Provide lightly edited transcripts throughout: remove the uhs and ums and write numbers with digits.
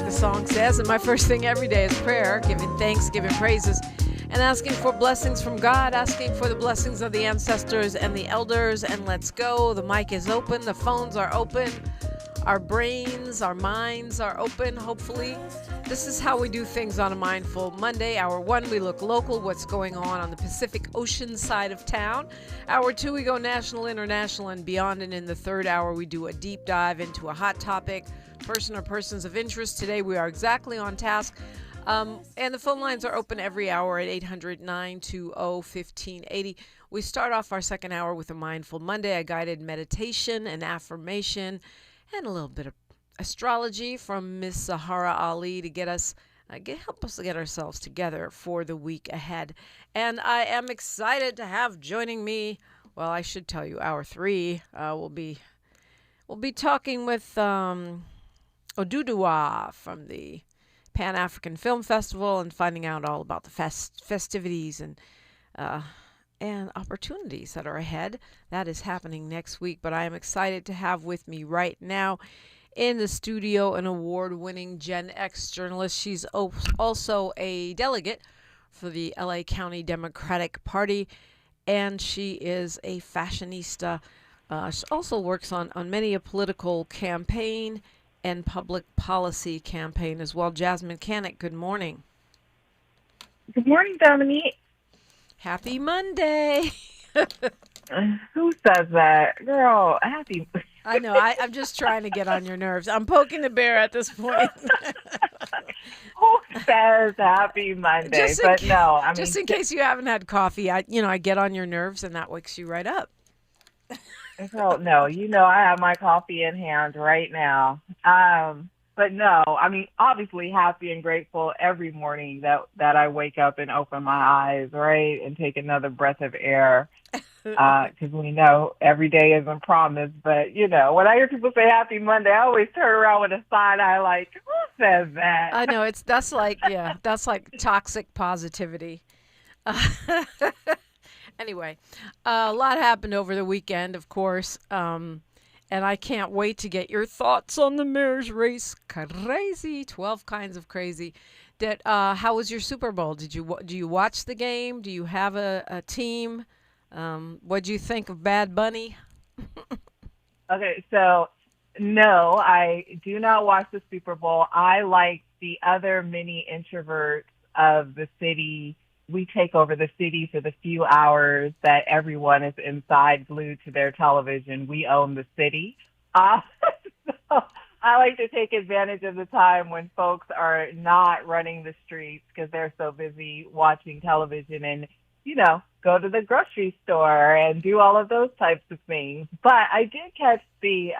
the song says. And my first thing every day is prayer, giving thanks, giving praises, and asking for blessings from God, asking for the blessings of the ancestors and the elders. And let's go. The mic is open. The phones are open. Our brains, our minds are open, hopefully. This is how we do things on a Mindful Monday. Hour 1, we look local, what's going on the Pacific Ocean side of town. Hour 2, we go national, international, and beyond. And in the third hour, we do a deep dive into a hot topic, person or persons of interest. Today, we are exactly on task. And the phone lines are open every hour at 800-920-1580. We start off our second hour with a Mindful Monday, a guided meditation, an affirmation, and a little bit of astrology from Miss Sahara Ali to get us, help us to get ourselves together for the week ahead. And I am excited to have joining me. Well, I should tell you, hour 3, we'll be talking with Oduduwa from the Pan-African Film Festival and finding out all about the festivities and opportunities that are ahead. That is happening next week, but I am excited to have with me right now in the studio an award-winning Gen X journalist. She's also a delegate for the LA County Democratic Party, and she is a fashionista. She also works on many a political campaign and public policy campaign as well. Jasmyne Cannick, good morning. Good morning, Dominique. Happy Monday. Who says that? Girl, happy. I know. I'm just trying to get on your nerves. I'm poking the bear at this point. Who says happy Monday? Just in case you haven't had coffee, I get on your nerves and that wakes you right up. Girl, no, I have my coffee in hand right now. But no, obviously happy and grateful every morning that I wake up and open my eyes, right, and take another breath of air. Because we know every day isn't promised. But, when I hear people say happy Monday, I always turn around with a side eye like, who says that? I know, that's like toxic positivity. Anyway, a lot happened over the weekend, of course. And I can't wait to get your thoughts on the mayor's race. Crazy, 12 kinds of crazy. How was your Super Bowl? Do you watch the game? Do you have a team? What do you think of Bad Bunny? Okay, so no, I do not watch the Super Bowl. I like the other mini introverts of the city. We take over the city for the few hours that everyone is inside glued to their television. We own the city. So I like to take advantage of the time when folks are not running the streets because they're so busy watching television and, go to the grocery store and do all of those types of things. But I did catch the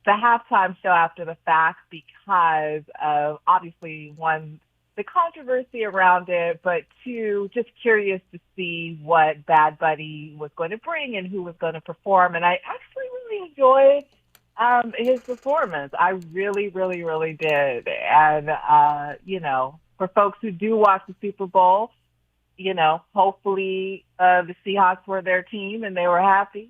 halftime show after the fact because of, obviously, one, the controversy around it, but two, just curious to see what Bad Bunny was going to bring and who was going to perform. And I actually really enjoyed his performance. I really, really, really did. And, for folks who do watch the Super Bowl, hopefully the Seahawks were their team and they were happy.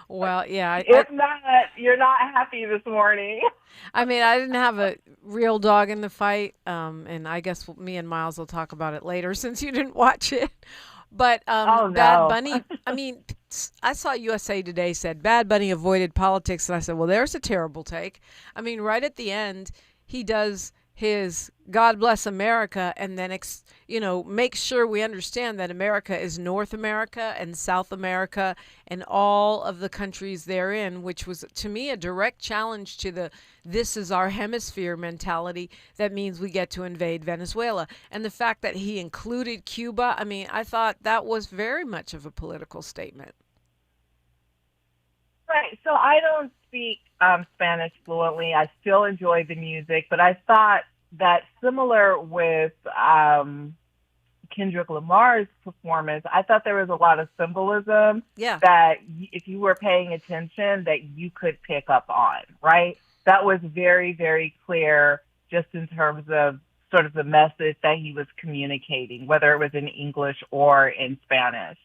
Well, yeah. If not, you're not happy this morning. I didn't have a real dog in the fight, and I guess me and Miles will talk about it later since you didn't watch it. But no. Bad Bunny, I saw USA Today said Bad Bunny avoided politics, and I said, well, there's a terrible take. Right at the end, he does his God Bless America, and then, make sure we understand that America is North America and South America and all of the countries therein, which was, to me, a direct challenge to the this is our hemisphere mentality that means we get to invade Venezuela. And the fact that he included Cuba, I thought that was very much of a political statement. Right. So I don't speak Spanish fluently. I still enjoy the music, but I thought that similar with Kendrick Lamar's performance, I thought there was a lot of symbolism that if you were paying attention that you could pick up on, right? That was very, very clear just in terms of sort of the message that he was communicating, whether it was in English or in Spanish.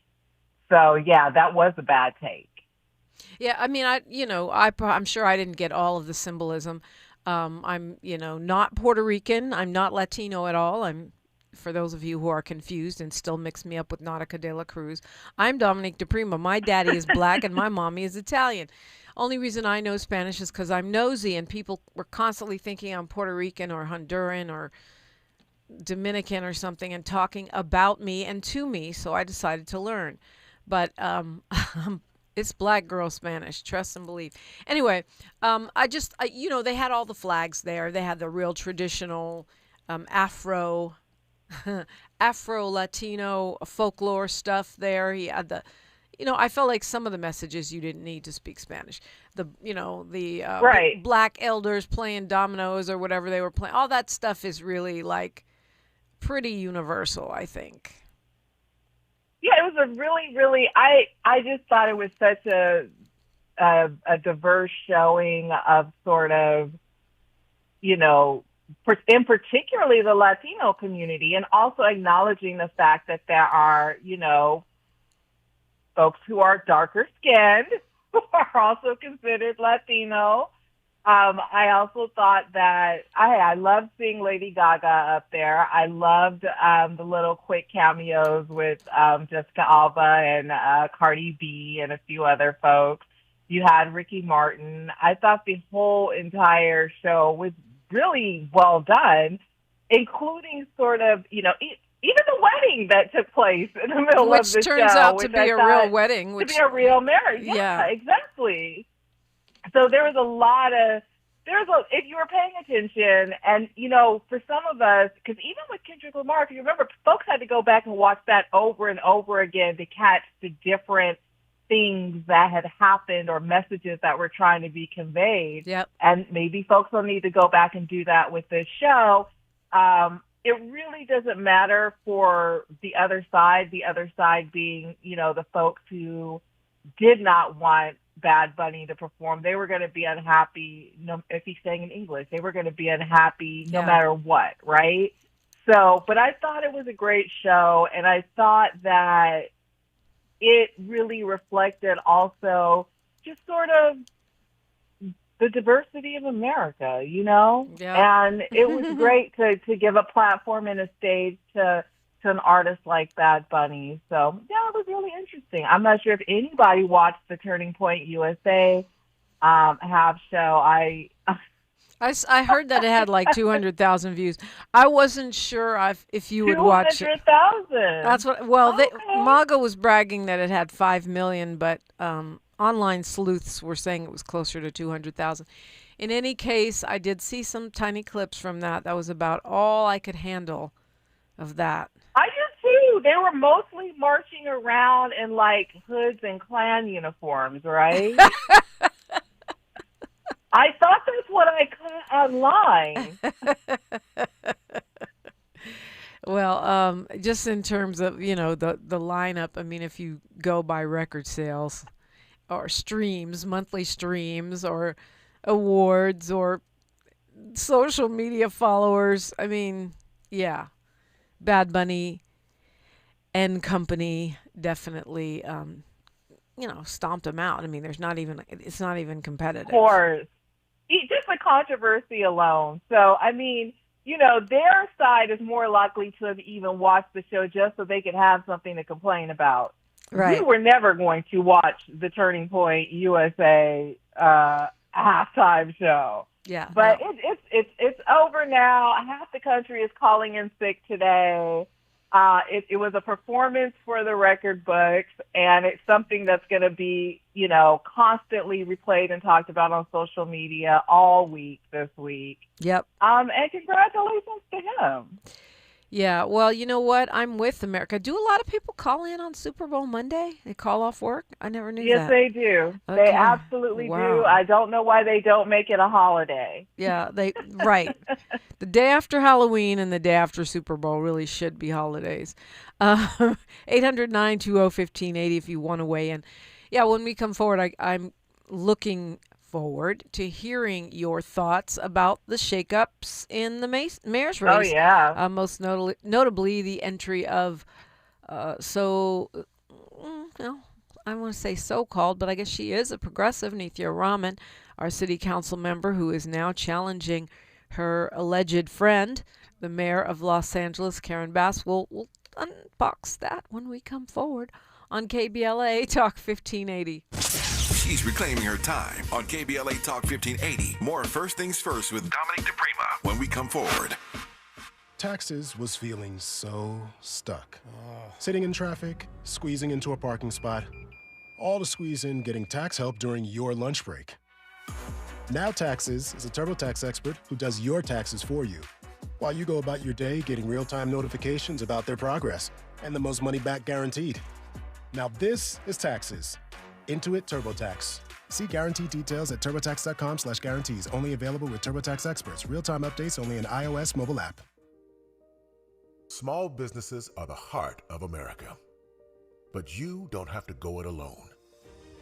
So, yeah, that was a bad take. Yeah, I mean, I'm sure I didn't get all of the symbolism. I'm, not Puerto Rican. I'm not Latino at all. For those of you who are confused and still mix me up with Nautica de la Cruz, I'm Dominique DePrima. My daddy is black and my mommy is Italian. Only reason I know Spanish is because I'm nosy, and people were constantly thinking I'm Puerto Rican or Honduran or Dominican or something and talking about me and to me, so I decided to learn. But it's black girl Spanish, trust and believe. Anyway, they had all the flags there. They had the real traditional Afro Afro Latino folklore stuff there. He had I felt like some of the messages you didn't need to speak Spanish. The Right. black elders playing dominoes or whatever they were playing. All that stuff is really like pretty universal, I think. Yeah, it was a really, really. I just thought it was such a diverse showing of sort of, in particularly the Latino community, and also acknowledging the fact that there are, folks who are darker skinned who are also considered Latino. I also thought that I loved seeing Lady Gaga up there. I loved the little quick cameos with Jessica Alba and Cardi B and a few other folks. You had Ricky Martin. I thought the whole entire show was really well done, including sort of, even the wedding that took place in the middle of the show. Which turns out to be a real wedding. To be a real marriage. Yeah, exactly. So there was if you were paying attention, and, for some of us, because even with Kendrick Lamar, if you remember, folks had to go back and watch that over and over again to catch the different things that had happened or messages that were trying to be conveyed. Yep. And maybe folks will need to go back and do that with this show. It really doesn't matter for the other side being, the folks who did not want Bad Bunny to perform. They were going to be unhappy if he sang in English. They were going to be unhappy no matter what, right? So, but I thought it was a great show, and I thought that it really reflected also just sort of the diversity of America, Yeah. And it was great to give a platform and a stage to an artist like Bad Bunny. So, yeah, it was really interesting. I'm not sure if anybody watched the Turning Point USA half show. I heard that it had like 200,000 views. I wasn't sure if you would watch it. 200,000. That's what. Well, Maga was bragging that it had 5 million, but online sleuths were saying it was closer to 200,000. In any case, I did see some tiny clips from that. That was about all I could handle of that. I did too. They were mostly marching around in like hoods and Klan uniforms, right? I thought that's what I caught online. Well, just in terms of, the lineup, I mean, if you go by record sales or streams, monthly streams or awards or social media followers, I mean, yeah, Bad Bunny and company definitely, stomped them out. I mean, it's not even competitive. Of course. Just the controversy alone. So, I mean, their side is more likely to have even watched the show just so they could have something to complain about. Right. We were never going to watch the Turning Point USA halftime show. Yeah. But no. it's over now. Half the country is calling in sick today. It was a performance for the record books, and it's something that's going to be, constantly replayed and talked about on social media all week this week. Yep. And congratulations to him. Yeah, well, you know what? I'm with America. Do a lot of people call in on Super Bowl Monday? They call off work? I never knew that. Yes, they do. Okay. They absolutely do. I don't know why they don't make it a holiday. Yeah, right. The day after Halloween and the day after Super Bowl really should be holidays. 800-920-1580 if you want to weigh in. Yeah, when we come forward, I'm looking forward to hearing your thoughts about the shakeups in the mayor's race. Oh, yeah. Most notably the entry of, I want to say so-called, but I guess she is a progressive, Nithya Ramen, our city council member, who is now challenging her alleged friend, the mayor of Los Angeles, Karen Bass. We'll unbox that when we come forward on KBLA Talk 1580. She's reclaiming her time on KBLA Talk 1580. More First Things First with Dominique DePrima when we come forward. Taxes was feeling so stuck. Sitting in traffic, squeezing into a parking spot, all to squeeze in getting tax help during your lunch break. Now Taxes is a TurboTax expert who does your taxes for you, while you go about your day getting real-time notifications about their progress and the most money back guaranteed. Now this is Taxes. Intuit TurboTax. See guarantee details at turbotax.com/guarantees. Only available with TurboTax experts. Real-time updates only in iOS mobile app. Small businesses are the heart of America. But you don't have to go it alone.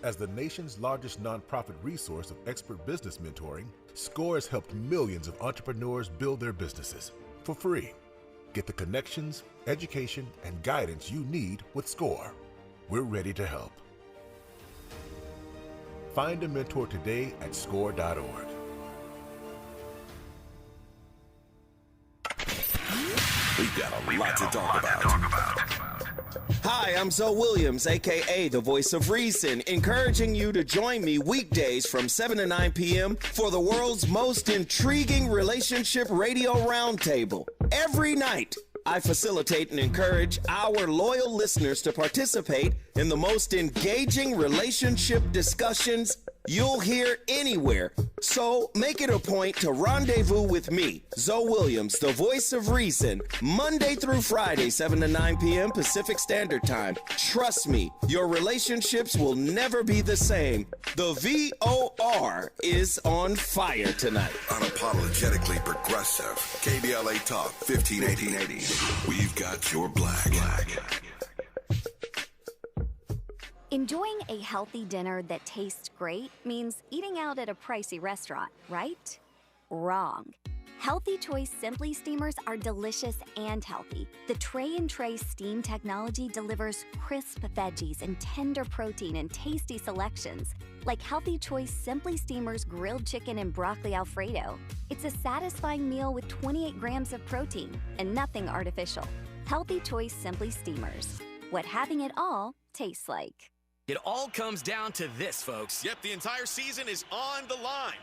As the nation's largest nonprofit resource of expert business mentoring, SCORE has helped millions of entrepreneurs build their businesses for free. Get the connections, education, and guidance you need with SCORE. We're ready to help. Find a mentor today at score.org. We've got a lot to talk about. Hi, I'm Zoe Williams, a.k.a. the Voice of Reason, encouraging you to join me weekdays from 7 to 9 p.m. for the world's most intriguing relationship radio roundtable. Every night, I facilitate and encourage our loyal listeners to participate in the most engaging relationship discussions you'll hear anywhere. So make it a point to rendezvous with me, Zoe Williams, the Voice of Reason, Monday through Friday, 7 to 9 p.m. Pacific Standard Time. Trust me, your relationships will never be the same. The VOR is on fire tonight. Unapologetically progressive. KBLA Talk 1580. We've got your black. Enjoying a healthy dinner that tastes great means eating out at a pricey restaurant, right? Wrong. Healthy Choice Simply Steamers are delicious and healthy. The tray and tray steam technology delivers crisp veggies and tender protein in tasty selections, like Healthy Choice Simply Steamers grilled chicken and broccoli Alfredo. It's a satisfying meal with 28 grams of protein and nothing artificial. Healthy Choice Simply Steamers. What having it all tastes like. It all comes down to this, folks. Yep, the entire season is on the line.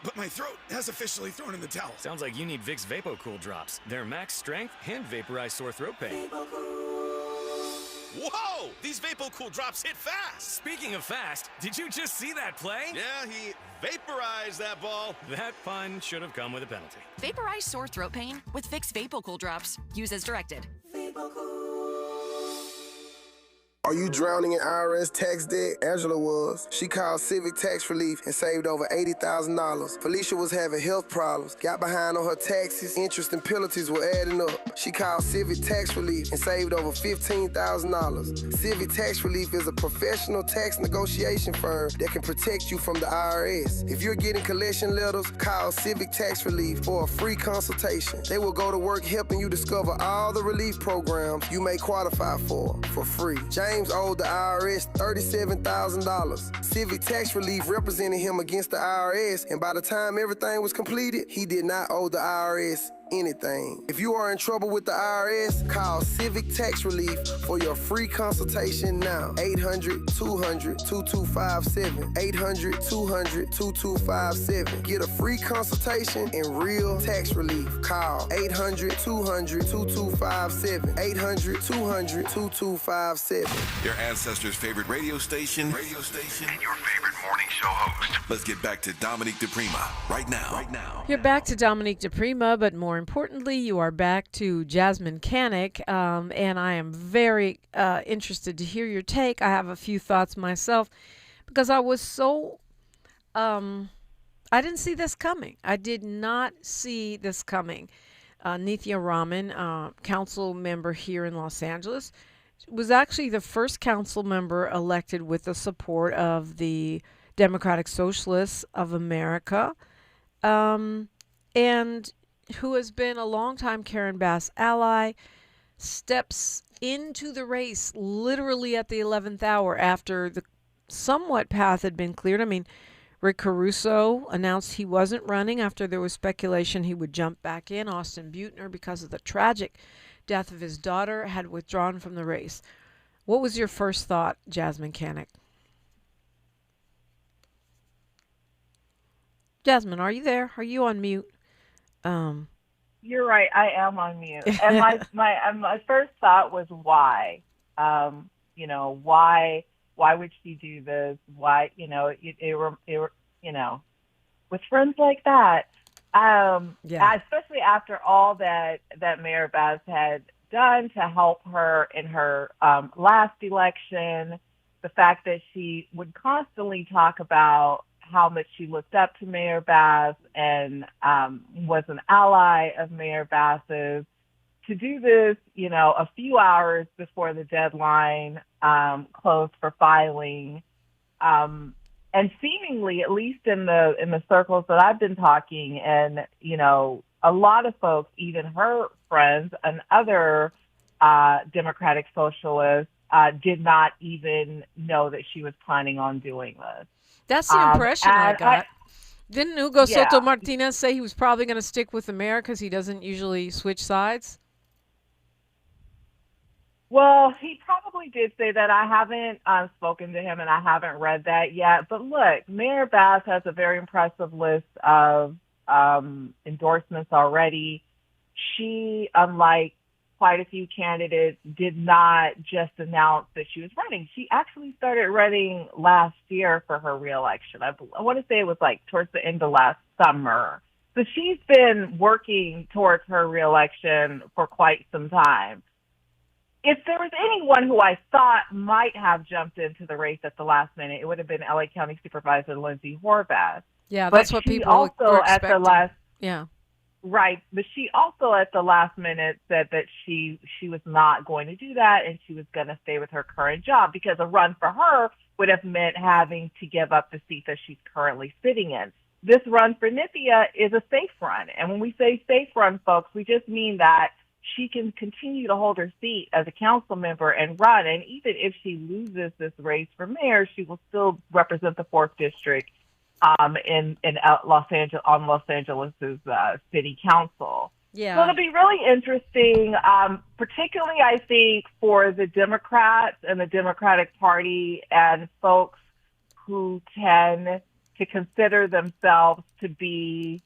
But my throat has officially thrown in the towel. Sounds like you need Vicks VapoCool drops. They're max strength and vaporize sore throat pain. Whoa! These VapoCool drops hit fast. Speaking of fast, did you just see that play? Yeah, he vaporized that ball. That pun should have come with a penalty. Vaporize sore throat pain with Vicks VapoCool drops. Use as directed. Are you drowning in IRS tax debt? Angela was. She called Civic Tax Relief and saved over $80,000. Felicia was having health problems, got behind on her taxes, interest and penalties were adding up. She called Civic Tax Relief and saved over $15,000. Civic Tax Relief is a professional tax negotiation firm that can protect you from the IRS. If you're getting collection letters, call Civic Tax Relief for a free consultation. They will go to work helping you discover all the relief programs you may qualify for free. James owed the IRS $37,000. Civic Tax Relief represented him against the IRS, and by the time everything was completed, he did not owe the IRS anything. If you are in trouble with the IRS, call Civic Tax Relief for your free consultation now. 800-200-2257. 800-200-2257. Get a free consultation and real tax relief. Call 800-200-2257. 800-200-2257. Your ancestors' favorite radio station, and your favorite morning show host. Let's get back to Dominique DePrima right now. You're back to Dominique DePrima, but more importantly, you are back to Jasmyne Cannick, and I am very interested to hear your take. I have a few thoughts myself because I was so, I didn't see this coming. I did not see this coming. Nithya Ramen, council member here in Los Angeles, was actually the first council member elected with the support of the Democratic Socialists of America, and who has been a longtime Karen Bass ally, steps into the race literally at the 11th hour after the somewhat path had been cleared. I mean, Rick Caruso announced he wasn't running after there was speculation he would jump back in. Austin Butner, because of the tragic death of his daughter, had withdrawn from the race. What was your first thought, Jasmyne Cannick? Jasmine, are you there? Are you on mute? You're right. I am on mute. And my first thought was why? Why would she do this? Why, with friends like that, especially after all that Mayor Bass had done to help her in her last election, the fact that she would constantly talk about how much she looked up to Mayor Bass and was an ally of Mayor Bass's, to do this, a few hours before the deadline closed for filing, and seemingly, at least in the circles that I've been talking, and a lot of folks, even her friends and other Democratic socialists, did not even know that she was planning on doing this. That's the impression I got. Didn't Hugo Soto Martinez say he was probably going to stick with the mayor because he doesn't usually switch sides? Well, he probably did say that. I haven't spoken to him, and I haven't read that yet. But look, Mayor Bass has a very impressive list of endorsements already. She, unlike quite a few candidates, did not just announce that she was running. She actually started running last year for her reelection. I want to say it was like towards the end of last summer. So she's been working towards her reelection for quite some time. If there was anyone who I thought might have jumped into the race at the last minute, it would have been LA County Supervisor Lindsay Horvath. Yeah, that's what people were expecting. Right, but she also at the last minute said that she was not going to do that, and she was going to stay with her current job, because a run for her would have meant having to give up the seat that she's currently sitting in. This run for Nithya is a safe run, and when we say safe run, folks, we just mean that she can continue to hold her seat as a council member and run, and even if she loses this race for mayor, she will still represent the 4th district in Los Angeles, on Los Angeles's city council. Yeah. So it'll be really interesting, particularly I think for the Democrats and the Democratic Party and folks who tend to consider themselves to be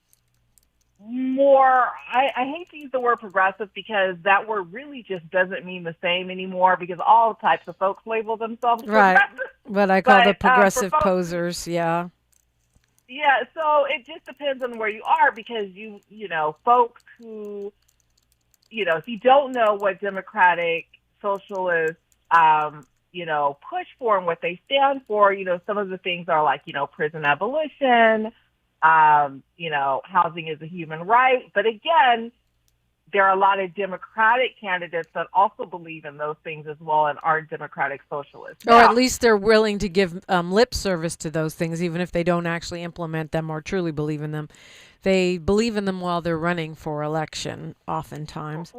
more, I hate to use the word progressive, because that word really just doesn't mean the same anymore, because all types of folks label themselves progressive. What I call the progressive posers, yeah. Yeah, so it just depends on where you are, because folks who, if you don't know what Democratic Socialists, push for and what they stand for, some of the things are like, prison abolition, housing is a human right. But again, there are a lot of Democratic candidates that also believe in those things as well and aren't Democratic Socialists. Or at least they're willing to give lip service to those things, even if they don't actually implement them or truly believe in them. They believe in them while they're running for election, oftentimes.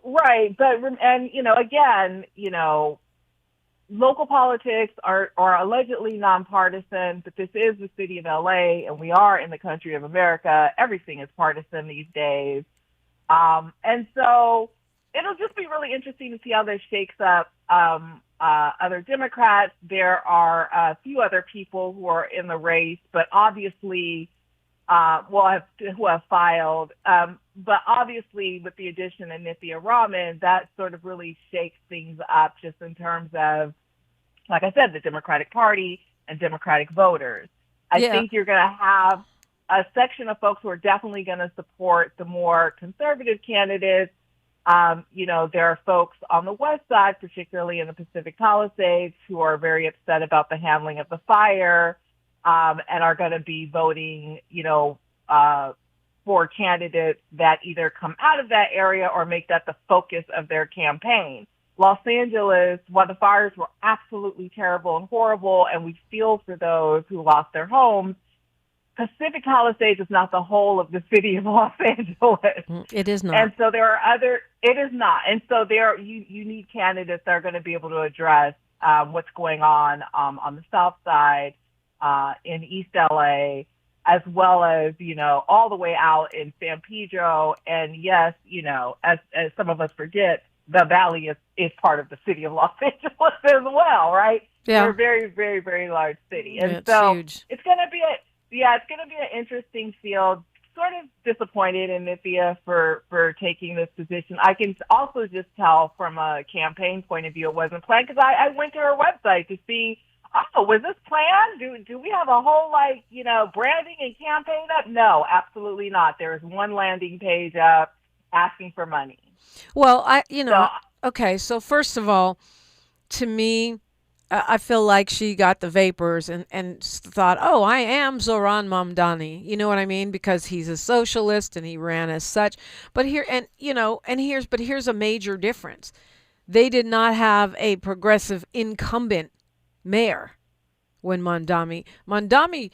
Right. Again, local politics are allegedly nonpartisan, but this is the city of LA, and we are in the country of America. Everything is partisan these days. And so it'll just be really interesting to see how this shakes up other Democrats. There are a few other people who are in the race, but obviously, who have filed. But obviously, with the addition of Nithya Ramen, that sort of really shakes things up just in terms of, like I said, the Democratic Party and Democratic voters. I think you're going to have a section of folks who are definitely going to support the more conservative candidates. There are folks on the west side, particularly in the Pacific Palisades, who are very upset about the handling of the fire, and are going to be voting, for candidates that either come out of that area or make that the focus of their campaign. Los Angeles, while the fires were absolutely terrible and horrible, and we feel for those who lost their homes, Pacific Palisades is not the whole of the city of Los Angeles. It is not. And so it is not. And so you need candidates that are going to be able to address what's going on the South Side, in East LA, as well as, all the way out in San Pedro. And yes, as some of us forget, the Valley is part of the city of Los Angeles as well, right? Yeah. We're a very, very, very large city. And it's so huge. it's going to be an interesting field. Sort of disappointed in Nithya for taking this position. I can also just tell from a campaign point of view it wasn't planned, because I went to her website to see, was this planned? Do we have a whole, branding and campaign up? No, absolutely not. There's one landing page up asking for money. Well, okay, so first of all, to me, I feel like she got the vapors and thought, oh, I am Zohran Mamdani. You know what I mean? Because he's a socialist and he ran as such. But here's a major difference. They did not have a progressive incumbent mayor when Mamdani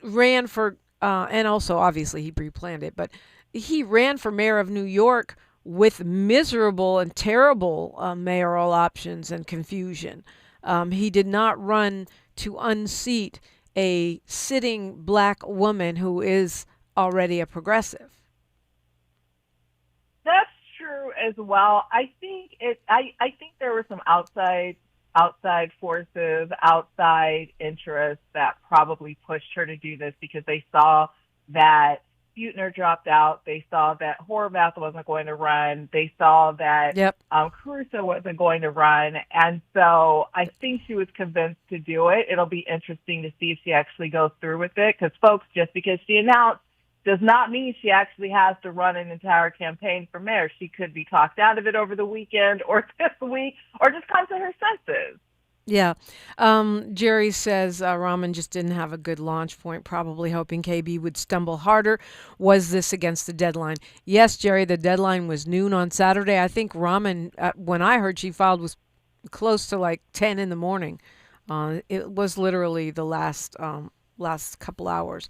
ran for, and also obviously he pre-planned it, but he ran for mayor of New York with miserable and terrible mayoral options and confusion. He did not run to unseat a sitting black woman who is already a progressive. That's true as well. I think there were some outside forces, outside interests that probably pushed her to do this, because they saw that Buettner dropped out. They saw that Horvath wasn't going to run. They saw that Caruso wasn't going to run. And so I think she was convinced to do it. It'll be interesting to see if she actually goes through with it, because, folks, just because she announced does not mean she actually has to run an entire campaign for mayor. She could be talked out of it over the weekend or this week, or just come to her senses. Yeah. Jerry says Ramen just didn't have a good launch point, probably hoping KB would stumble harder. Was this against the deadline? Yes, Jerry, the deadline was noon on Saturday. I think Ramen, when I heard she filed, was close to like 10 in the morning. It was literally the last couple hours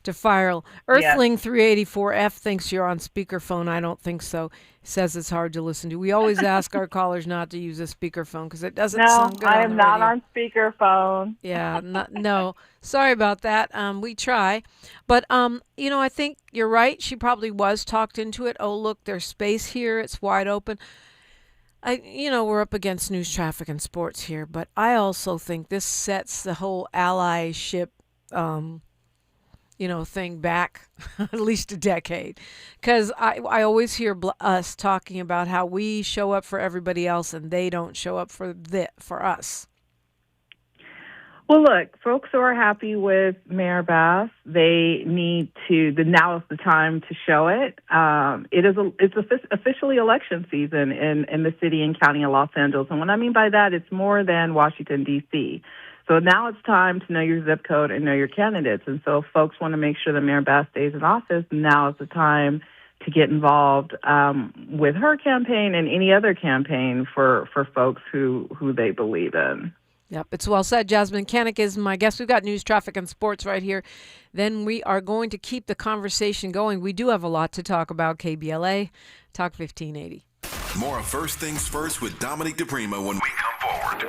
to file. Earthling 384F thinks you're on speakerphone. I don't think so. Says it's hard to listen to. We always ask our callers not to use a speakerphone because it doesn't sound good. No, I am not on speakerphone. Yeah, no. Sorry about that. We try. But, I think you're right. She probably was talked into it. Oh, look, there's space here. It's wide open. We're up against news, traffic, and sports here. But I also think this sets the whole allyship thing back at least a decade, because I always hear us talking about how we show up for everybody else and they don't show up for us. Well, look, folks who are happy with Mayor Bass, they need to. Now is the time to show it. It's officially election season in the city and county of Los Angeles, and what I mean by that, it's more than Washington D.C. So now it's time to know your zip code and know your candidates. And so if folks want to make sure that Mayor Bass stays in office, now is the time to get involved with her campaign and any other campaign for folks who they believe in. Yep, it's well said. Jasmyne Cannick is my guest. We've got news, traffic, and sports right here. Then we are going to keep the conversation going. We do have a lot to talk about. KBLA, Talk 1580. More of First Things First with Dominique DePrima when we come forward.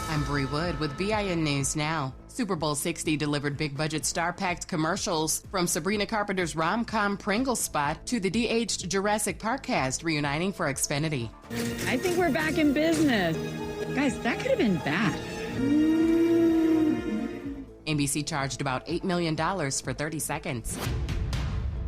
I'm Bree Wood with BIN News Now. Super Bowl 60 delivered big-budget star-packed commercials, from Sabrina Carpenter's rom-com Pringle spot to the de-aged Jurassic Park cast reuniting for Xfinity. I think we're back in business. Guys, that could have been bad. NBC charged about $8 million for 30 seconds.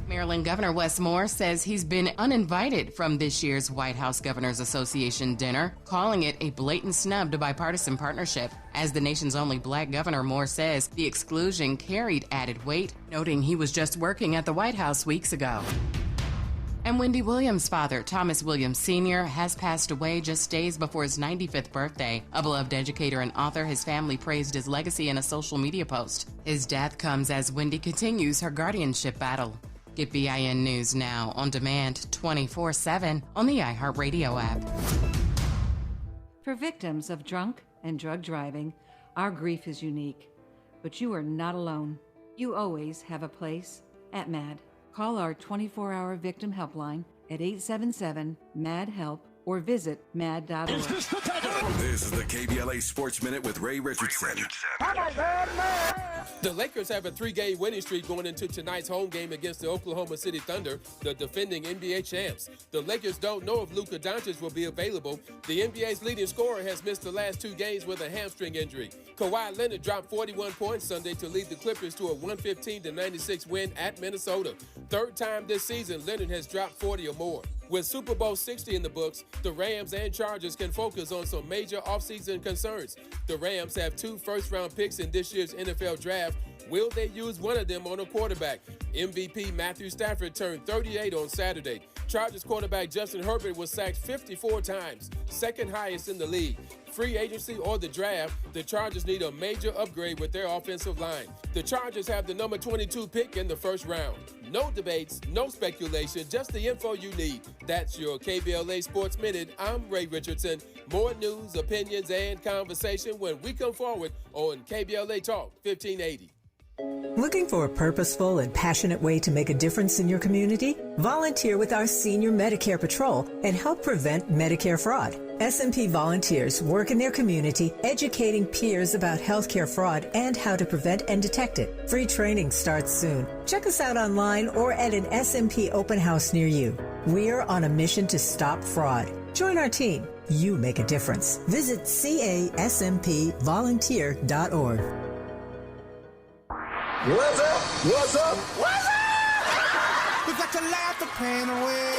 Maryland Governor Wes Moore says he's been uninvited from this year's White House Governors Association dinner, calling it a blatant snub to bipartisan partnership. As the nation's only black governor, Moore says the exclusion carried added weight, noting he was just working at the White House weeks ago. And Wendy Williams' father, Thomas Williams Sr., has passed away just days before his 95th birthday. A beloved educator and author, his family praised his legacy in a social media post. His death comes as Wendy continues her guardianship battle. Get BIN News Now on demand 24/7 on the iHeartRadio app. For victims of drunk and drug driving, Our grief is unique, but you are not alone. You always have a place at MAD. Call our 24-hour victim helpline at 877-MAD-HELP or visit mad.org. This is the KBLA Sports Minute with Ray Richardson. The Lakers have a 3-game winning streak going into tonight's home game against the Oklahoma City Thunder, the defending NBA champs. The Lakers don't know if Luka Doncic will be available. The NBA's leading scorer has missed the last 2 games with a hamstring injury. Kawhi Leonard dropped 41 points Sunday to lead the Clippers to a 115-96 win at Minnesota. Third time this season, Leonard has dropped 40 or more. With Super Bowl 60 in the books, the Rams and Chargers can focus on some major offseason concerns. The Rams have 2 first-round picks in this year's NFL draft. Will they use one of them on a quarterback? MVP Matthew Stafford turned 38 on Saturday. Chargers quarterback Justin Herbert was sacked 54 times, second highest in the league. Free agency or the draft, the Chargers need a major upgrade with their offensive line. The Chargers have the number 22 pick in the first round. No debates, no speculation, just the info you need. That's your KBLA Sports Minute. I'm Ray Richardson. More news, opinions, and conversation when we come forward on KBLA Talk 1580. Looking for a purposeful and passionate way to make a difference in your community? Volunteer with our Senior Medicare Patrol and help prevent Medicare fraud. SMP volunteers work in their community educating peers about healthcare fraud and how to prevent and detect it. Free training starts soon. Check us out online or at an SMP open house near you. We're on a mission to stop fraud. Join our team. You make a difference. Visit caSMPvolunteer.org. What's up? What's up? What's up? We got to laugh the pain away.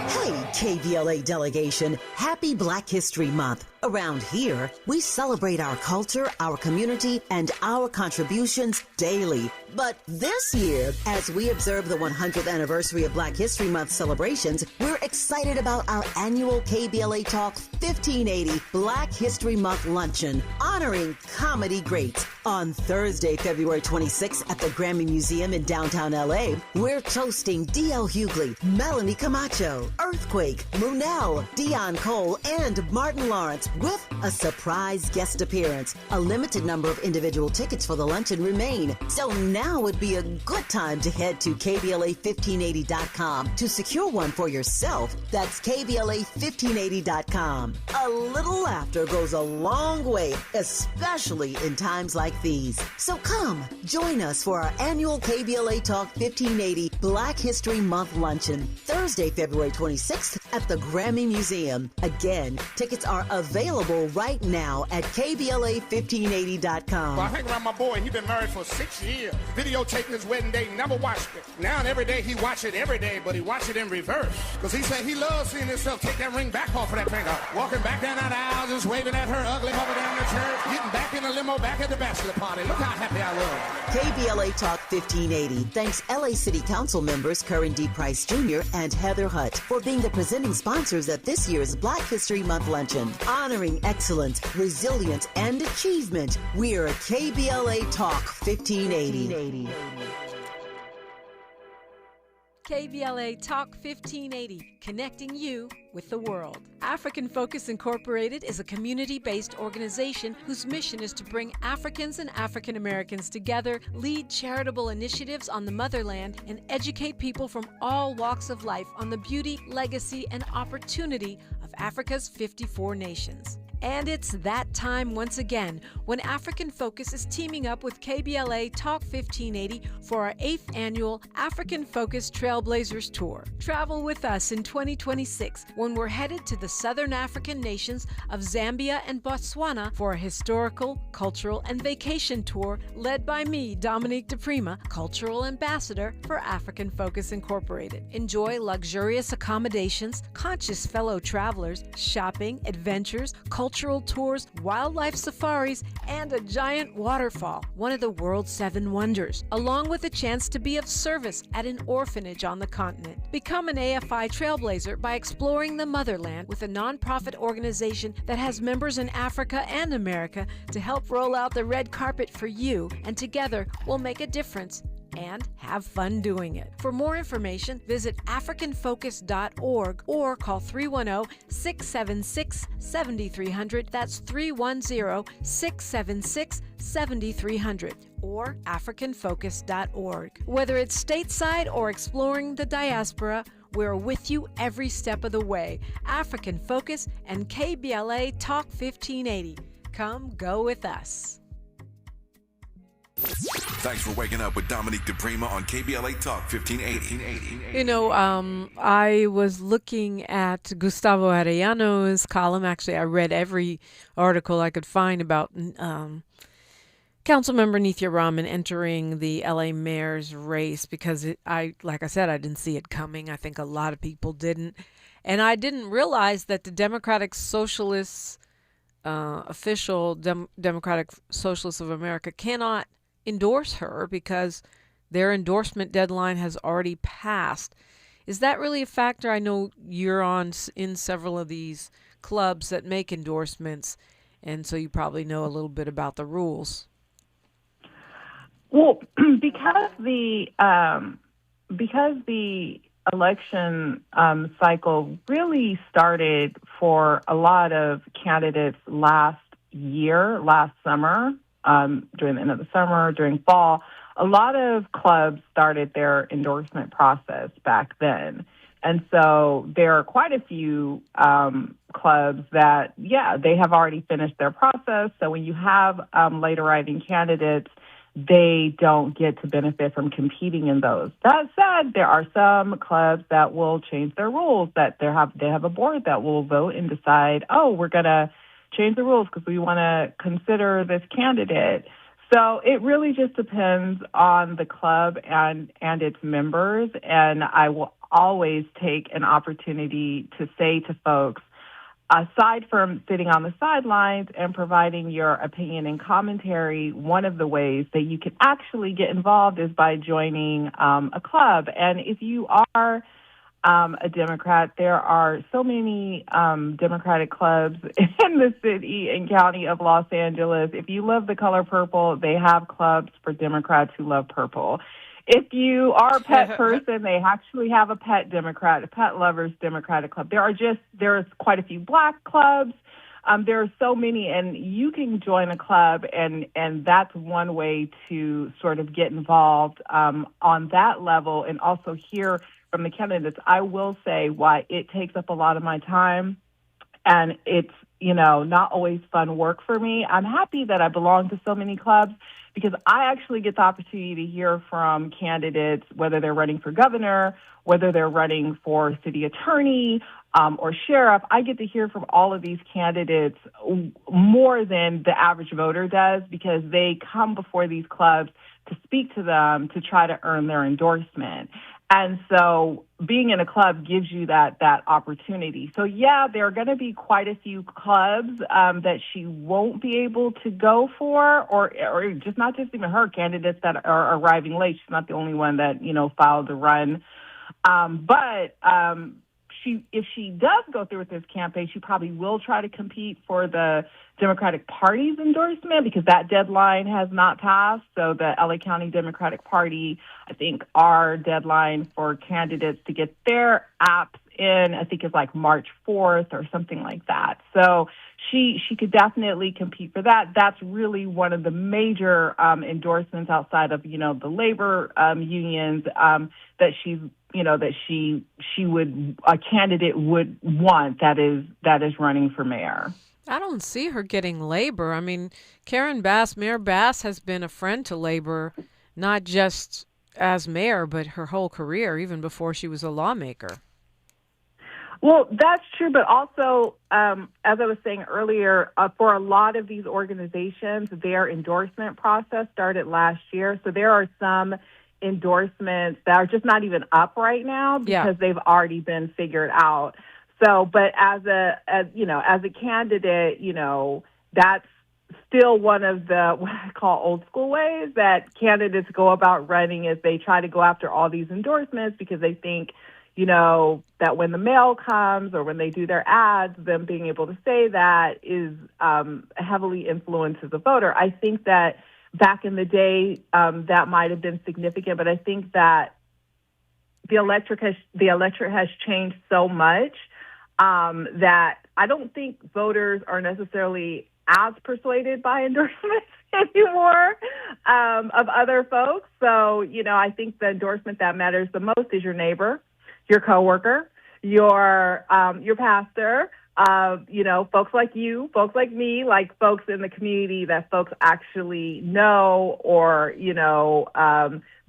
Hey, KBLA delegation, happy Black History Month. Around here, we celebrate our culture, our community, and our contributions daily. But this year, as we observe the 100th anniversary of Black History Month celebrations, we're excited about our annual KBLA Talk 1580 Black History Month Luncheon, honoring comedy greats. On Thursday, February 26th at the Grammy Museum in downtown LA, we're toasting D.L. Hughley, Melanie Camacho, Earthquake, Munell, Dion Cole, and Martin Lawrence, with a surprise guest appearance. A limited number of individual tickets for the luncheon remain, so now would be a good time to head to KBLA1580.com to secure one for yourself. That's KBLA1580.com. A little laughter goes a long way, especially in times like these. So come, join us for our annual KBLA Talk 1580 Black History Month Luncheon, Thursday, February 26th at the Grammy Museum. Again, tickets are available right now at KBLA1580.com. Well, I hang around my boy. He's been married for 6 years. Videotaping his wedding day, never watched it. Now and every day he watch it every day, but he watch it in reverse. Because he said he loves seeing himself take that ring back off of that finger. Walking back down that aisle, just waving at her ugly mother down the church. Getting back in a limo back at the bachelor party. Look how happy I was. KBLA Talk 1580 thanks LA City Council members Curran D. Price Jr. and Heather Hutt for being the presenting sponsors at this year's Black History Month Luncheon. Honoring excellence, resilience, and achievement, we're KBLA Talk 1580. KBLA Talk 1580, connecting you with the world. African Focus Incorporated is a community-based organization whose mission is to bring Africans and African Americans together, lead charitable initiatives on the motherland, and educate people from all walks of life on the beauty, legacy, and opportunity of Africa's 54 nations. And it's that time once again when African Focus is teaming up with KBLA Talk 1580 for our 8th annual African Focus Trailblazers Tour. Travel with us in 2026 when we're headed to the southern African nations of Zambia and Botswana for a historical, cultural, and vacation tour led by me, Dominique DePrima, Cultural Ambassador for African Focus Incorporated. Enjoy luxurious accommodations, conscious fellow travelers, shopping, adventures, cultural tours, wildlife safaris, and a giant waterfall, one of the world's 7 wonders, along with a chance to be of service at an orphanage on the continent. Become an AFI trailblazer by exploring the motherland with a nonprofit organization that has members in Africa and America to help roll out the red carpet for you, and together we'll make a difference and have fun doing it. For more information, visit africanfocus.org or call 310-676-7300. That's 310-676-7300 or africanfocus.org. Whether it's stateside or exploring the diaspora, we're with you every step of the way. African Focus and KBLA Talk 1580. Come go with us. Thanks for waking up with Dominique DePrima on KBLA Talk 1580. You know, I was looking at Gustavo Arellano's column. Actually, I read every article I could find about Councilmember Nithya Ramen entering the LA mayor's race because like I said, I didn't see it coming. I think a lot of people didn't. And I didn't realize that the Democratic Socialists, Democratic Socialists of America cannot endorse her because their endorsement deadline has already passed. Is that really a factor? I know you're in several of these clubs that make endorsements, and so you probably know a little bit about the rules. Well, because the election cycle really started for a lot of candidates last summer, during the end of the summer, during fall, a lot of clubs started their endorsement process back then. And so there are quite a few clubs that, they have already finished their process. So when you have late arriving candidates, they don't get to benefit from competing in those. That said, there are some clubs that will change their rules, that they have a board that will vote and decide, we're going to change the rules because we want to consider this candidate. So it really just depends on the club and its members. And I will always take an opportunity to say to folks, aside from sitting on the sidelines and providing your opinion and commentary, one of the ways that you can actually get involved is by joining a club. And if you are a Democrat, there are so many Democratic clubs in the city and county of Los Angeles. If you love the color purple, they have clubs for Democrats who love purple. If you are a pet person, they actually have a pet lovers Democratic club. There's quite a few black clubs. There are so many, and you can join a club, and that's one way to sort of get involved on that level and also hear from the candidates. I will say why it takes up a lot of my time, and it's, not always fun work for me. I'm happy that I belong to so many clubs because I actually get the opportunity to hear from candidates, whether they're running for governor, whether they're running for city attorney or sheriff. I get to hear from all of these candidates more than the average voter does because they come before these clubs to speak to them to try to earn their endorsement. And so being in a club gives you that opportunity. So, there are going to be quite a few clubs that she won't be able to go for, or just not just even her, candidates that are arriving late. She's not the only one that, filed to run. But if she does go through with this campaign, she probably will try to compete for the Democratic Party's endorsement because that deadline has not passed. So the LA County Democratic Party, I think our deadline for candidates to get their apps in, I think is like March 4th or something like that. So she could definitely compete for that. That's really one of the major endorsements outside of, the labor unions that she's that she would, a candidate would want that is running for mayor. I don't see her getting labor. I mean, Mayor Bass has been a friend to labor, not just as mayor, but her whole career, even before she was a lawmaker. Well, that's true, but also, as I was saying earlier, for a lot of these organizations, their endorsement process started last year. So there are some endorsements that are just not even up right now because they've already been figured out. So, but as a candidate, that's still one of the what I call old school ways that candidates go about running is they try to go after all these endorsements because they think, that when the mail comes or when they do their ads, them being able to say that is heavily influences the voter. I think that back in the day, that might have been significant, but I think that the electorate has changed so much that I don't think voters are necessarily as persuaded by endorsements anymore of other folks. So, I think the endorsement that matters the most is your neighbor, your coworker, your pastor, folks like you, folks like me, like folks in the community that folks actually know or,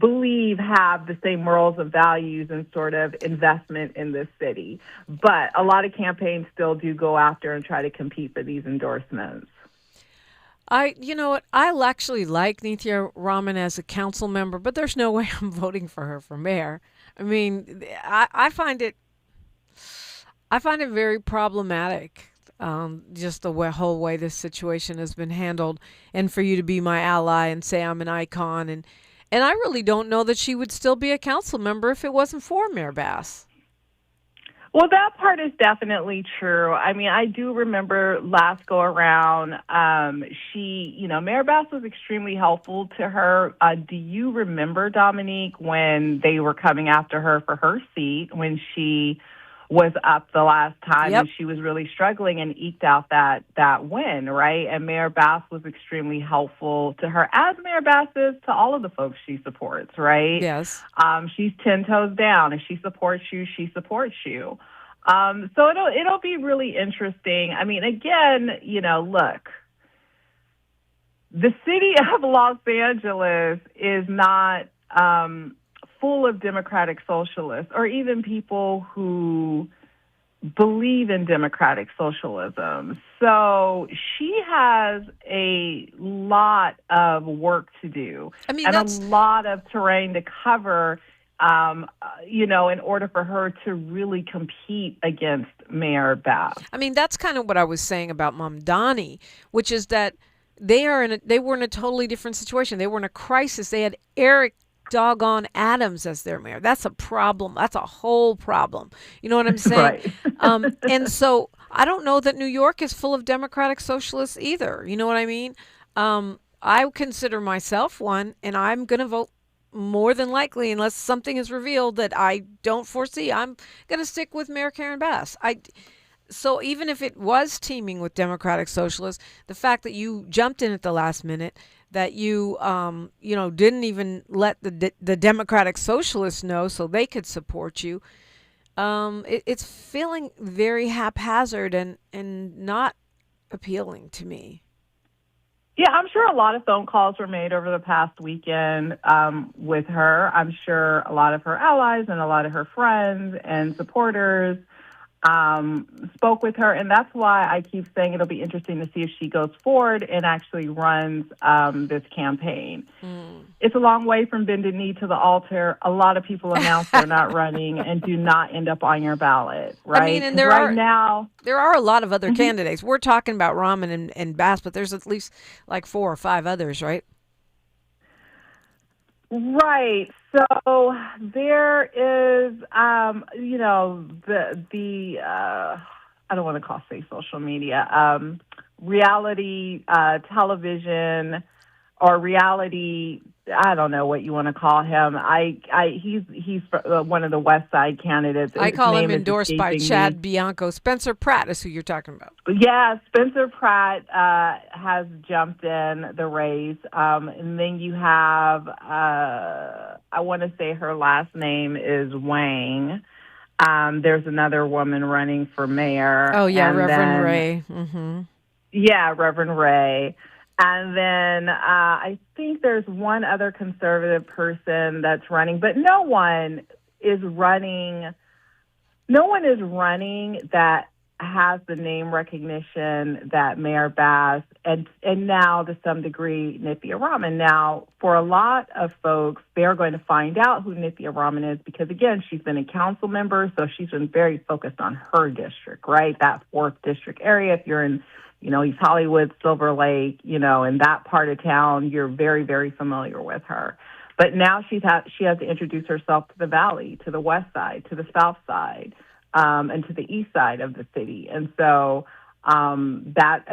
believe have the same morals and values and sort of investment in this city. But a lot of campaigns still do go after and try to compete for these endorsements. You know what? I actually like Nithya Ramen as a council member, but there's no way I'm voting for her for mayor. I mean, I find it very problematic, just the whole way this situation has been handled, and for you to be my ally and say I'm an icon, and I really don't know that she would still be a council member if it wasn't for Mayor Bass. Well, that part is definitely true. I mean, I do remember last go around, Mayor Bass was extremely helpful to her. Do you remember, Dominique, when they were coming after her for her seat, when she was up the last time and she was really struggling and eked out that win, right? And Mayor Bass was extremely helpful to her, as Mayor Bass is to all of the folks she supports, right? Yes. She's 10 toes down. If she supports you, she supports you. So it'll be really interesting. I mean, again, look, the city of Los Angeles is not full of democratic socialists or even people who believe in democratic socialism. So she has a lot of work to do and a lot of terrain to cover, in order for her to really compete against Mayor Bass. I mean, that's kind of what I was saying about Mamdani, which is that they were in a totally different situation. They were in a crisis. They had Eric doggone Adams as their mayor. That's a problem. That's a whole problem. You know what I'm saying? Right. And so I don't know that New York is full of democratic socialists either. You know what I mean? I consider myself one, and I'm going to vote more than likely, unless something is revealed that I don't foresee, I'm going to stick with Mayor Karen Bass. So even if it was teaming with democratic socialists, the fact that you jumped in at the last minute, that you, didn't even let the Democratic Socialists know so they could support you. It's feeling very haphazard and not appealing to me. Yeah, I'm sure a lot of phone calls were made over the past weekend with her. I'm sure a lot of her allies and a lot of her friends and supporters spoke with her, and that's why I keep saying it'll be interesting to see if she goes forward and actually runs this campaign. It's a long way from bended knee to the altar. A lot of people announce they're not running and do not end up on your ballot, right? I mean, and there are a lot of other candidates. We're talking about Ramen and Bass, but there's at least like 4 or 5 others, right? Right. So there is, I don't want to say social media, reality television or reality. I don't know what you want to call him. He's one of the West Side candidates. I call him endorsed by Chad Bianco. Spencer Pratt is who you're talking about. Yeah, Spencer Pratt has jumped in the race. And then you have, I want to say her last name is Wang. There's another woman running for mayor. Oh, yeah, Reverend Ray. Mm-hmm. Yeah, Reverend Ray. And then I think there's one other conservative person that's running, but no one is running that has the name recognition that Mayor Bass and now to some degree Nithya Ramen. Now, for a lot of folks, they're going to find out who Nithya Ramen is because, again, she's been a council member, so she's been very focused on her district, right? That 4th district area. If you're in East Hollywood, Silver Lake, in that part of town, you're very, very familiar with her. But now she has to introduce herself to the Valley, to the West Side, to the South Side, and to the East Side of the city. And so That's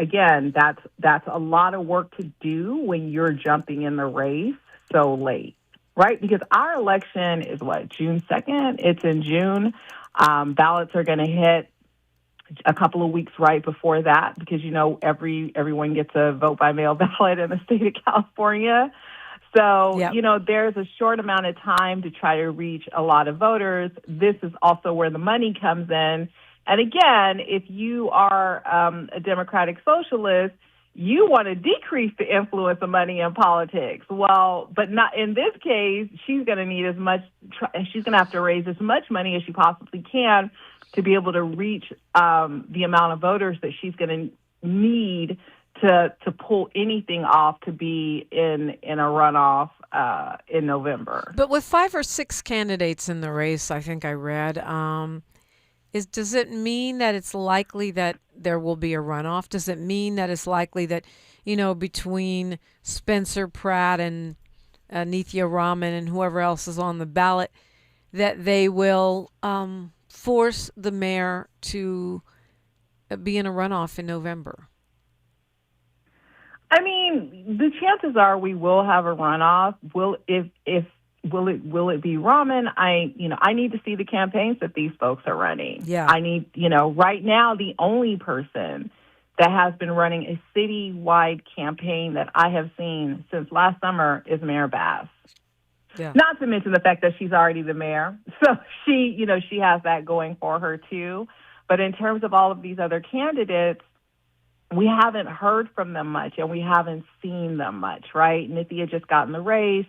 a lot of work to do when you're jumping in the race so late, right? Because our election is June 2nd? It's in June. Ballots are going to hit a couple of weeks right before that because, everyone gets a vote by mail ballot in the state of California. So, there's a short amount of time to try to reach a lot of voters. This is also where the money comes in. And again, if you are a Democratic socialist, you want to decrease the influence of money in politics. Well, but not in this case. She's going to need she's going to have to raise as much money as she possibly can to be able to reach the amount of voters that she's going to need to pull anything off to be in a runoff in November. But with 5 or 6 candidates in the race, I think I read, does it mean that it's likely that there will be a runoff? Does it mean that it's likely that, between Spencer Pratt and Nithya Ramen and whoever else is on the ballot, that they will force the mayor to be in a runoff in November? I mean, the chances are we will have a runoff. Will it be Ramen? I need to see the campaigns that these folks are running. Yeah. I need, right now the only person that has been running a citywide campaign that I have seen since last summer is Mayor Bass. Yeah. Not to mention the fact that she's already the mayor. So she has that going for her too. But in terms of all of these other candidates, we haven't heard from them much and we haven't seen them much, right? Nithya just got in the race.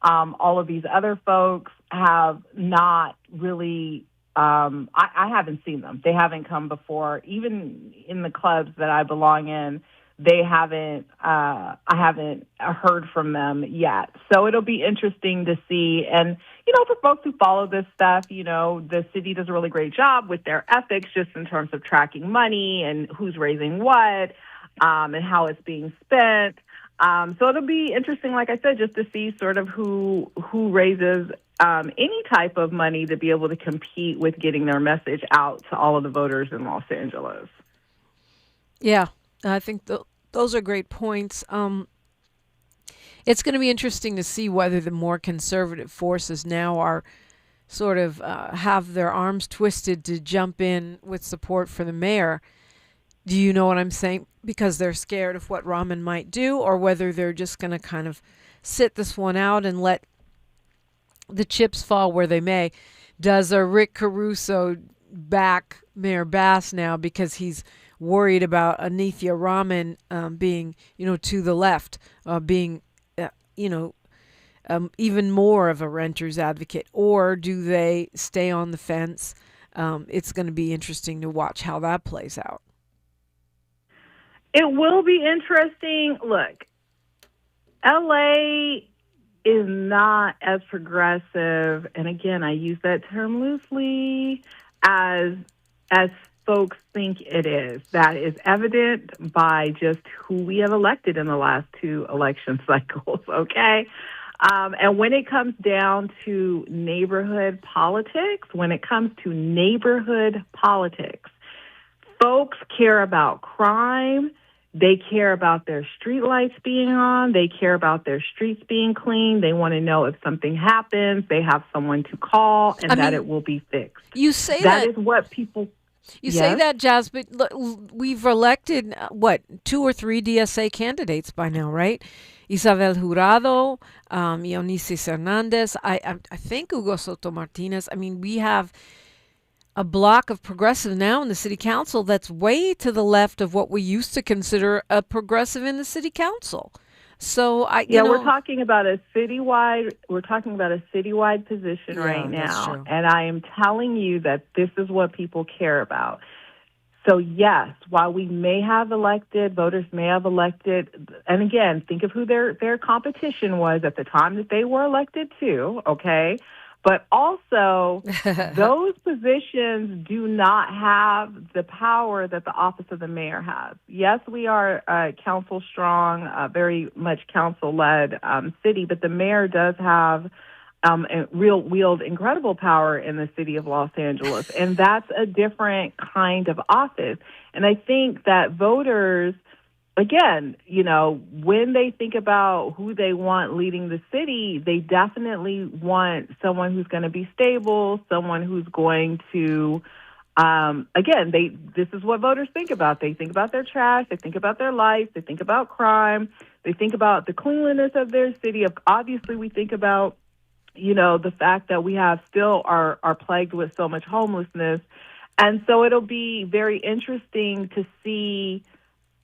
All of these other folks have not really, I haven't seen them. They haven't come before. Even in the clubs that I belong in, they haven't, I haven't heard from them yet. So it'll be interesting to see. And, for folks who follow this stuff, the city does a really great job with their ethics just in terms of tracking money and who's raising what and how it's being spent. So it'll be interesting, like I said, just to see sort of who raises any type of money to be able to compete with getting their message out to all of the voters in Los Angeles. Yeah, I think those are great points. It's going to be interesting to see whether the more conservative forces now are sort of have their arms twisted to jump in with support for the mayor. Do you know what I'm saying? Because they're scared of what Ramen might do, or whether they're just going to kind of sit this one out and let the chips fall where they may. Does Rick Caruso back Mayor Bass now because he's worried about Nithya Ramen being, to the left, being, even more of a renter's advocate? Or do they stay on the fence? It's going to be interesting to watch how that plays out. It will be interesting. Look, LA is not as progressive, and again, I use that term loosely, as folks think it is. That is evident by just who we have elected in the last 2 election cycles, okay? And when it comes down to neighborhood politics, folks care about crime. They care about their streetlights being on. They care about their streets being clean. They want to know if something happens, they have someone to call, and that it will be fixed. You say that. That is what people... You say that, Jazz, but we've elected, 2 or 3 DSA candidates by now, right? Isabel Jurado, Ionisis Hernandez, I think Hugo Soto Martinez. I mean, we have a block of progressive now in the city council that's way to the left of what we used to consider a progressive in the city council. So we're talking about a citywide. We're talking about a citywide position right now, and I am telling you that this is what people care about. So yes, while we may have elected, voters may have elected, and again, think of who their competition was at the time that they were elected too. Okay. But also, those positions do not have the power that the office of the mayor has. Yes, we are a council-strong, very much council-led city, but the mayor does have wield incredible power in the city of Los Angeles. And that's a different kind of office. And I think that voters, again, when they think about who they want leading the city, they definitely want someone who's going to be stable, someone who's going to, this is what voters think about. They think about their trash, they think about their life, they think about crime, they think about the cleanliness of their city. Obviously, we think about, the fact that we have still are plagued with so much homelessness. And so it'll be very interesting to see,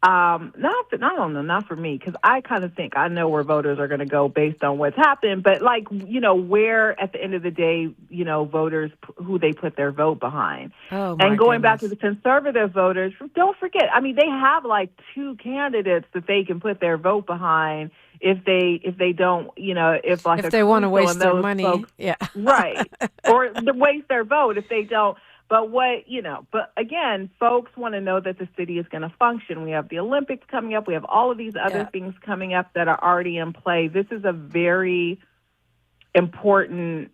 not for me, because I kind of think I know where voters are going to go based on what's happened. But where at the end of the day, voters, who they put their vote behind. Oh, my and going goodness. back to the conservative voters, don't forget, they have like 2 candidates that they can put their vote behind if they don't, if they want to waste their money. Folks, yeah. Right. Or to waste their vote if they don't. But but again, folks want to know that the city is going to function. We have the Olympics coming up. We have all of these other things coming up that are already in play. This is a very important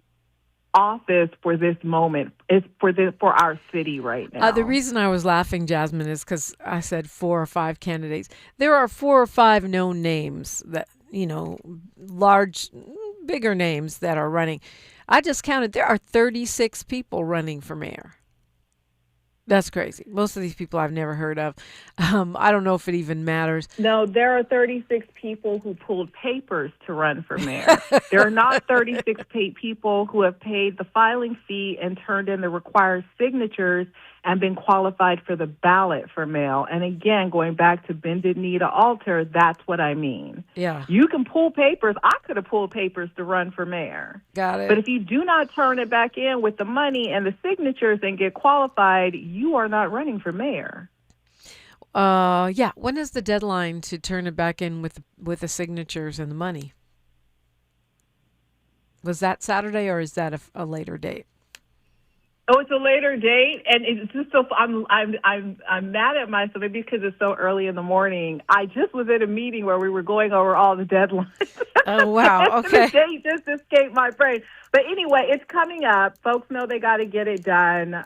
office for this moment. It's for our city right now. The reason I was laughing, Jasmine, is because I said 4 or 5 candidates. There are 4 or 5 known names that, large, bigger names that are running. I just counted. There are 36 people running for mayor. That's crazy. Most of these people I've never heard of. I don't know if it even matters. No, there are 36 people who pulled papers to run for mayor. There are not 36 people who have paid the filing fee and turned in the required signatures and been qualified for the ballot for mail. And again, going back to bended knee to altar, that's what I mean. Yeah. You can pull papers. I could have pulled papers to run for mayor. Got it. But if you do not turn it back in with the money and the signatures and get qualified, you are not running for mayor. Yeah. When is the deadline to turn it back in with the signatures and the money? Was that Saturday or is that a later date? Oh, it's a later date, and it's just so. I'm mad at myself maybe because it's so early in the morning. I just was at a meeting where we were going over all the deadlines. Oh wow! Okay. The date just escaped my brain. But anyway, it's coming up. Folks know they got to get it done.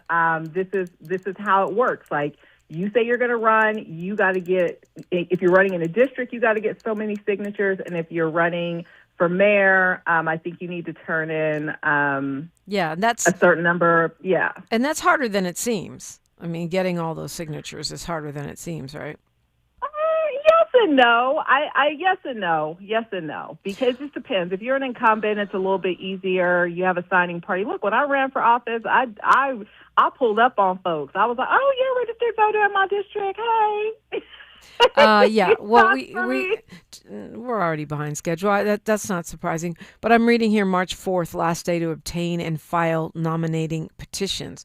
This is how it works. Like you say you're going to run, you got to get. If you're running in a district, you got to get so many signatures, and if you're running for mayor, I think you need to turn in and that's a certain number. Yeah. And that's harder than it seems. I mean, getting all those signatures is harder than it seems, right? Yes and no. Yes and no. Yes and no. Because it just depends. If you're an incumbent, it's a little bit easier. You have a signing party. Look, when I ran for office, I pulled up on folks. I was like, oh, you're a registered voter in my district. Hey. Yeah. Well, we're already behind schedule. That's not surprising. But I'm reading here March 4th, last day to obtain and file nominating petitions.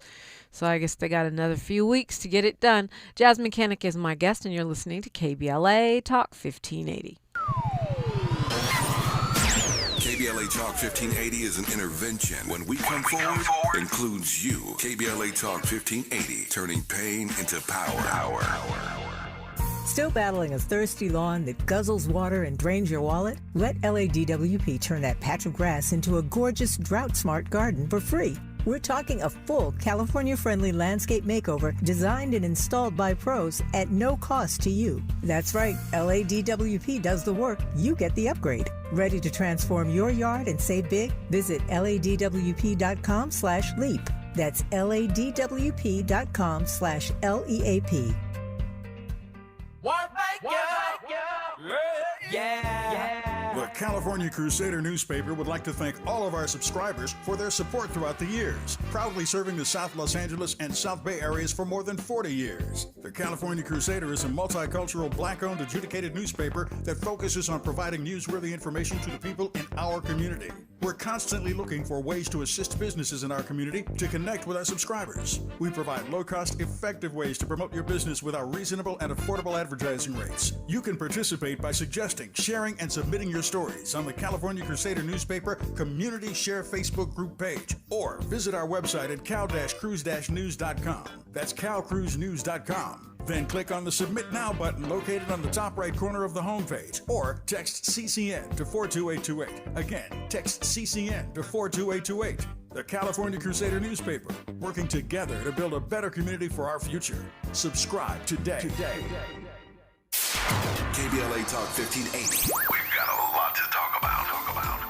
So I guess they got another few weeks to get it done. Jasmyne Cannick is my guest, and you're listening to KBLA Talk 1580. KBLA Talk 1580 is an intervention. When we come forward, includes you. KBLA Talk 1580, turning pain into power. Still battling a thirsty lawn that guzzles water and drains your wallet? Let LADWP turn that patch of grass into a gorgeous, drought-smart garden for free. We're talking a full California-friendly landscape makeover designed and installed by pros at no cost to you. That's right, LADWP does the work, you get the upgrade. Ready to transform your yard and save big? Visit LADWP.com/leap. That's LADWP.com/LEAP. The California Crusader newspaper would like to thank all of our subscribers for their support throughout the years, proudly serving the South Los Angeles and South Bay areas for more than 40 years. The California Crusader is a multicultural, black-owned, adjudicated newspaper that focuses on providing newsworthy information to the people in our community. We're constantly looking for ways to assist businesses in our community to connect with our subscribers. We provide low-cost, effective ways to promote your business with our reasonable and affordable advertising rates. You can participate by suggesting, sharing, and submitting your stories on the California Crusader newspaper Community Share Facebook group page, or visit our website at cal-cruise-news.com. That's calcruisenews.com. Then click on the Submit Now button located on the top right corner of the homepage, or text CCN to 42828. Again, text CCN to 42828. The California Crusader newspaper, working together to build a better community for our future. Subscribe today. KBLA Talk 1580. We've got a lot to talk about.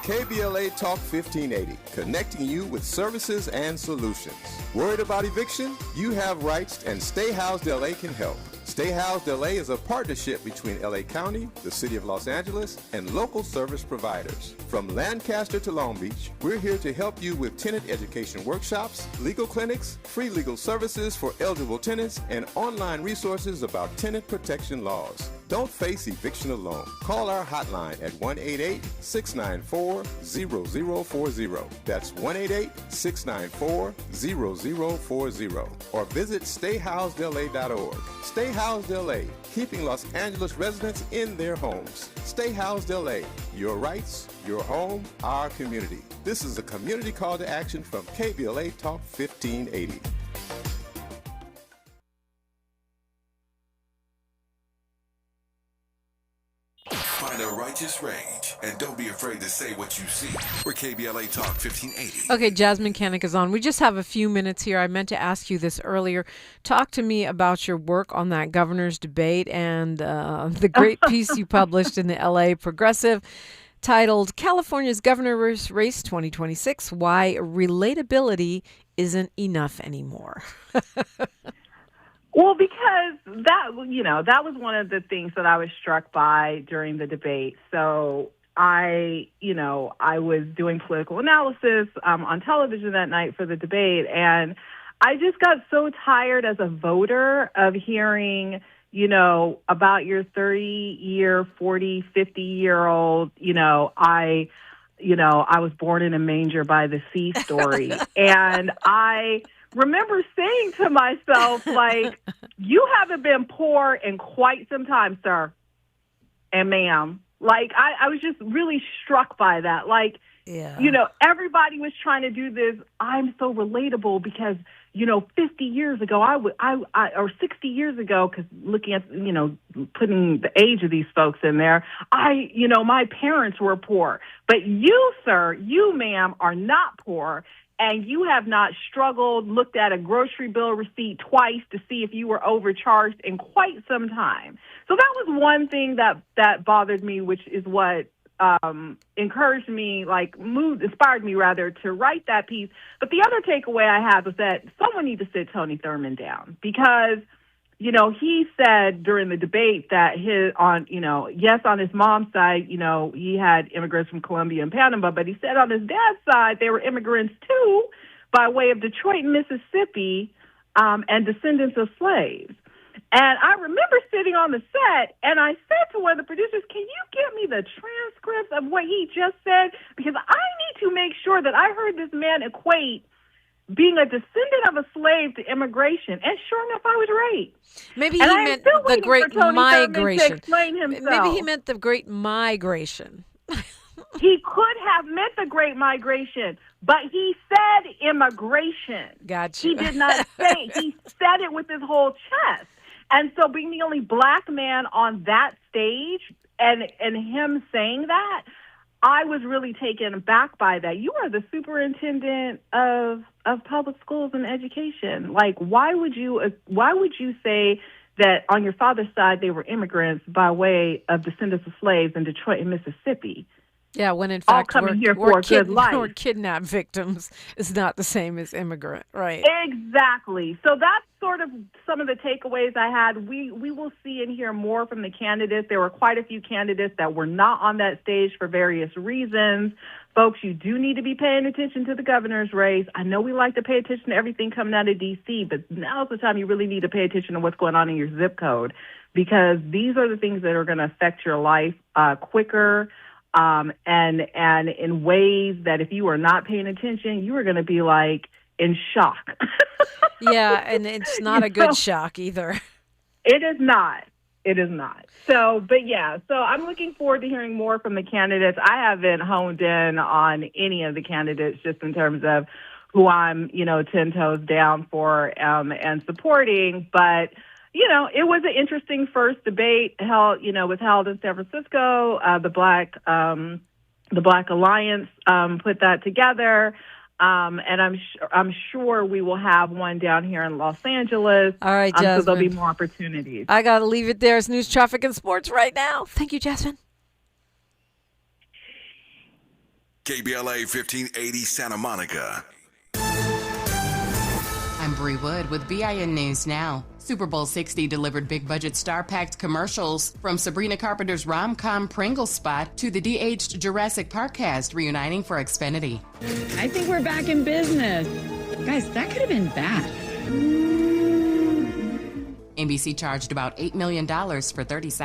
KBLA Talk 1580, connecting you with services and solutions. Worried about eviction? You have rights, and Stay Housed LA can help. Stay Housed LA is a partnership between LA County, the City of Los Angeles, and local service providers. From Lancaster to Long Beach, we're here to help you with tenant education workshops, legal clinics, free legal services for eligible tenants, and online resources about tenant protection laws. Don't face eviction alone. Call our hotline at 1-888-694-0040. That's 1-888-694-0040. Or visit stayhousedla.org. Stay Housed LA, keeping Los Angeles residents in their homes. Stay Housed LA, your rights, your home, our community. This is a community call to action from KBLA Talk 1580. Find a righteous rage, and don't be afraid to say what you see. We're KBLA Talk 1580. Okay, Jasmyne Cannick is on. We just have a few minutes here. I meant to ask you this earlier. Talk to me about your work on that governor's debate and the great piece you published in the LA Progressive titled California's Governor's Race 2026, Why Relatability Isn't Enough Anymore. Well, because that was one of the things that I was struck by during the debate. So I was doing political analysis on television that night for the debate, and I just got so tired as a voter of hearing, about your 30-year, 40, 50-year-old, I was born in a manger by the sea story. And I remember saying to myself, like, you haven't been poor in quite some time, sir and ma'am. Like, I was just really struck by that. Like, everybody was trying to do this. I'm so relatable because, 50 years ago, or 60 years ago, because looking at, putting the age of these folks in there, my parents were poor. But you, sir, you, ma'am, are not poor. And you have not struggled, looked at a grocery bill receipt twice to see if you were overcharged in quite some time. So that was one thing that bothered me, which is what encouraged me, inspired me rather, to write that piece. But the other takeaway I had was that someone needs to sit Tony Thurmond down because, he said during the debate that on his mom's side, he had immigrants from Colombia and Panama, but he said on his dad's side, they were immigrants too, by way of Detroit and Mississippi, and descendants of slaves. And I remember sitting on the set, and I said to one of the producers, can you get me the transcripts of what he just said? Because I need to make sure that I heard this man equate being a descendant of a slave to immigration. And sure enough, I was right. Maybe he meant the Great Migration. Maybe he meant the Great Migration. He could have meant the Great Migration, but he said immigration. Gotcha. He did not say, he said it with his whole chest. And so being the only black man on that stage and him saying that, I was really taken aback by that. You are the superintendent of public schools and education. Like, why would you say that on your father's side they were immigrants by way of descendants of slaves in Detroit and Mississippi? Yeah, when in fact we're kidnapped victims is not the same as immigrant, right? Exactly. So that's sort of some of the takeaways I had. We will see and hear more from the candidates. There were quite a few candidates that were not on that stage for various reasons. Folks, you do need to be paying attention to the governor's race. I know we like to pay attention to everything coming out of D.C., but now's the time you really need to pay attention to what's going on in your zip code, because these are the things that are going to affect your life quicker. And in ways that if you are not paying attention, you are going to be like in shock. Yeah, and it's not a good shock either. It is not. It is not. So I'm looking forward to hearing more from the candidates. I haven't honed in on any of the candidates just in terms of who I'm, 10 toes down for and supporting. But, it was an interesting first debate held, was held in San Francisco. The Black Alliance put that together. And I'm sure we will have one down here in Los Angeles. All right, Jasmine. So there'll be more opportunities. I got to leave it there. It's news, traffic, and sports right now. Thank you, Jasmine. KBLA 1580 Santa Monica. I'm Bree Wood with BIN News Now. Super Bowl 60 delivered big-budget star-packed commercials from Sabrina Carpenter's rom-com Pringle spot to the de-aged Jurassic Park cast reuniting for Xfinity. I think we're back in business. Guys, that could have been bad. NBC charged about $8 million for 30 seconds.